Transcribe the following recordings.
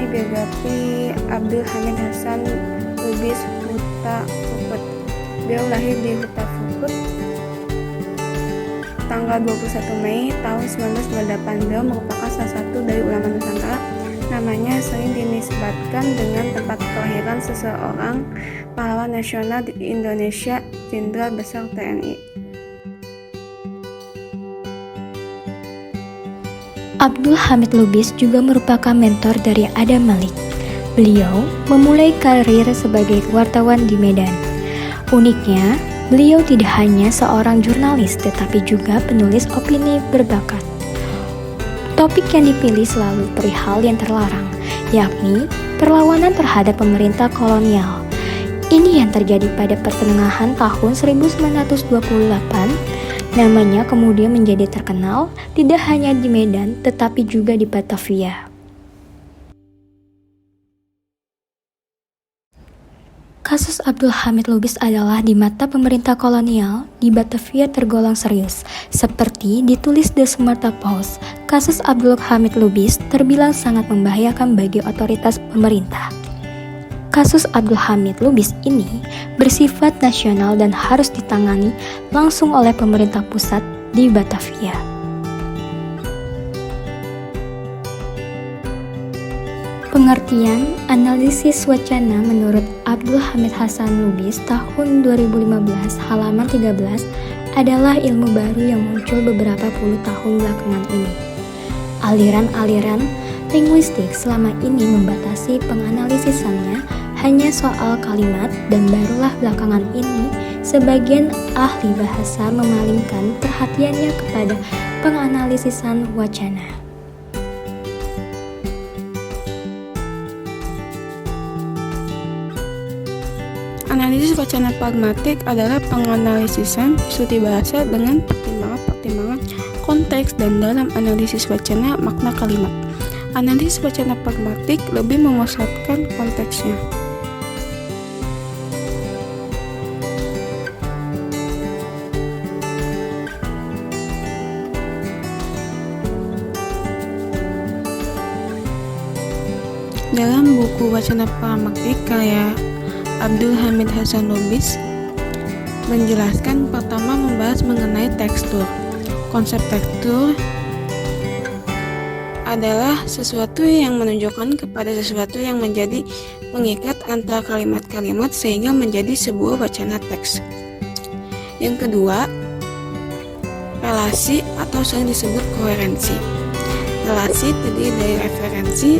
biografi Abdul Hamid Hasan Lubis Huta Fukut. Beliau lahir di Huta Fukut tanggal 21 Mei tahun 1928. Beliau merupakan salah satu dari ulama Nusantara. Namanya sering dinisbatkan dengan tempat kelahiran seseorang pahlawan nasional di Indonesia, Jenderal Besar TNI. Abdul Hamid Lubis juga merupakan mentor dari Adam Malik. Beliau memulai karir sebagai wartawan di Medan. Uniknya, beliau tidak hanya seorang jurnalis tetapi juga penulis opini berbakat. Topik yang dipilih selalu perihal yang terlarang, yakni perlawanan terhadap pemerintah kolonial. Ini yang terjadi pada pertengahan tahun 1928. Namanya kemudian menjadi terkenal tidak hanya di Medan tetapi juga di Batavia. Kasus Abdul Hamid Lubis adalah di mata pemerintah kolonial di Batavia tergolong serius. Seperti ditulis The Sumatera Post, kasus Abdul Hamid Lubis terbilang sangat membahayakan bagi otoritas pemerintah. Kasus Abdul Hamid Lubis ini bersifat nasional dan harus ditangani langsung oleh pemerintah pusat di Batavia. Pengertian analisis wacana menurut Abdul Hamid Hasan Lubis tahun 2015 halaman 13 adalah ilmu baru yang muncul beberapa puluh tahun belakangan ini. Aliran-aliran linguistik selama ini membatasi penganalisisannya hanya soal kalimat dan barulah belakangan ini sebagian ahli bahasa memalingkan perhatiannya kepada penganalisisan wacana. Analisis wacana pragmatik adalah penganalisisan studi bahasa dengan pertimbangan-pertimbangan konteks dan dalam analisis wacana makna kalimat. Analisis wacana pragmatik lebih memusatkan konteksnya. Dalam buku wacana pragmatik karya Abdul Hamid Hasan Lubis menjelaskan, pertama membahas mengenai tekstur. Konsep tekstur adalah sesuatu yang menunjukkan kepada sesuatu yang menjadi pengikat antara kalimat-kalimat sehingga menjadi sebuah wacana teks. Yang kedua, relasi atau sering disebut koherensi. Relasi terdiri dari referensi,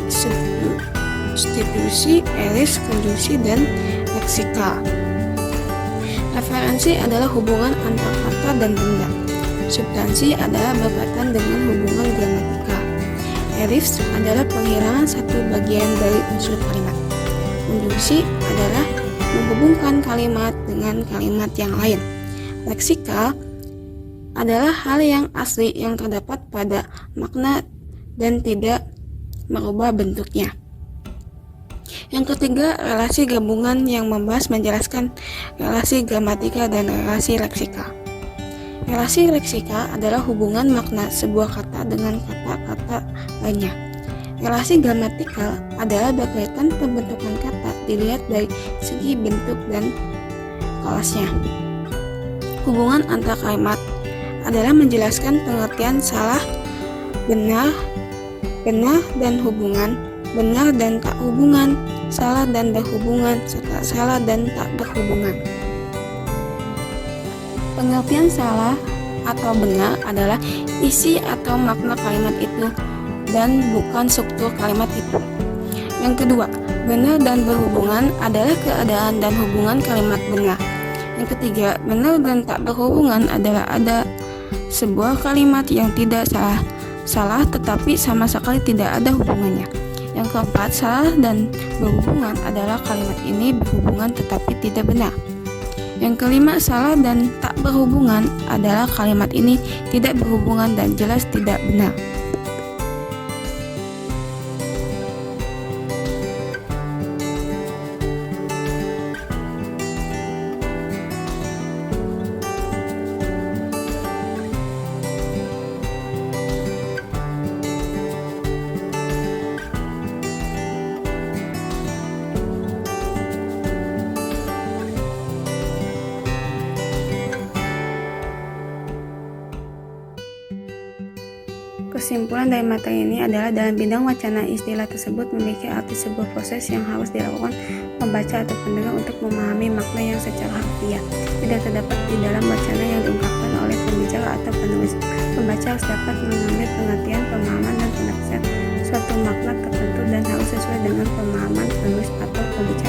substitusi, elips, konjungsi, dan leksikal. Referensi adalah hubungan antar kata dan benda. Substansi adalah berkaitan dengan hubungan gramatikal. Elips adalah penghilangan satu bagian dari unsur kalimat. Konjungsi adalah menghubungkan kalimat dengan kalimat yang lain. Leksikal adalah hal yang asli yang terdapat pada makna dan tidak merubah bentuknya. Yang ketiga, relasi gabungan yang membahas menjelaskan relasi gramatikal dan relasi leksikal. Relasi leksikal adalah hubungan makna sebuah kata dengan kata-kata lainnya. Relasi gramatikal adalah berkaitan pembentukan kata dilihat dari segi bentuk dan kelasnya. Hubungan antar kalimat adalah menjelaskan pengertian salah, benar dan hubungan, benar dan tak hubungan, salah dan berhubungan, serta salah dan tak berhubungan. Pengertian salah atau benar adalah isi atau makna kalimat itu dan bukan struktur kalimat itu. Yang kedua, benar dan berhubungan adalah keadaan dan hubungan kalimat benar. Yang ketiga, benar dan tak berhubungan adalah ada sebuah kalimat yang tidak salah tetapi sama sekali tidak ada hubungannya. Yang keempat, salah dan berhubungan adalah kalimat ini berhubungan tetapi tidak benar. Yang kelima, salah dan tak berhubungan adalah kalimat ini tidak berhubungan dan jelas tidak benar. Kesimpulan dari materi ini adalah dalam bidang wacana, istilah tersebut memiliki arti sebuah proses yang harus dilakukan pembaca atau pendengar untuk memahami makna yang secara harfiah tidak terdapat di dalam wacana yang diungkapkan oleh pembicara atau penulis. Pembaca harus dapat mengambil pengertian, pemahaman, dan penafsiran suatu makna tertentu dan harus sesuai dengan pemahaman penulis atau pembicara.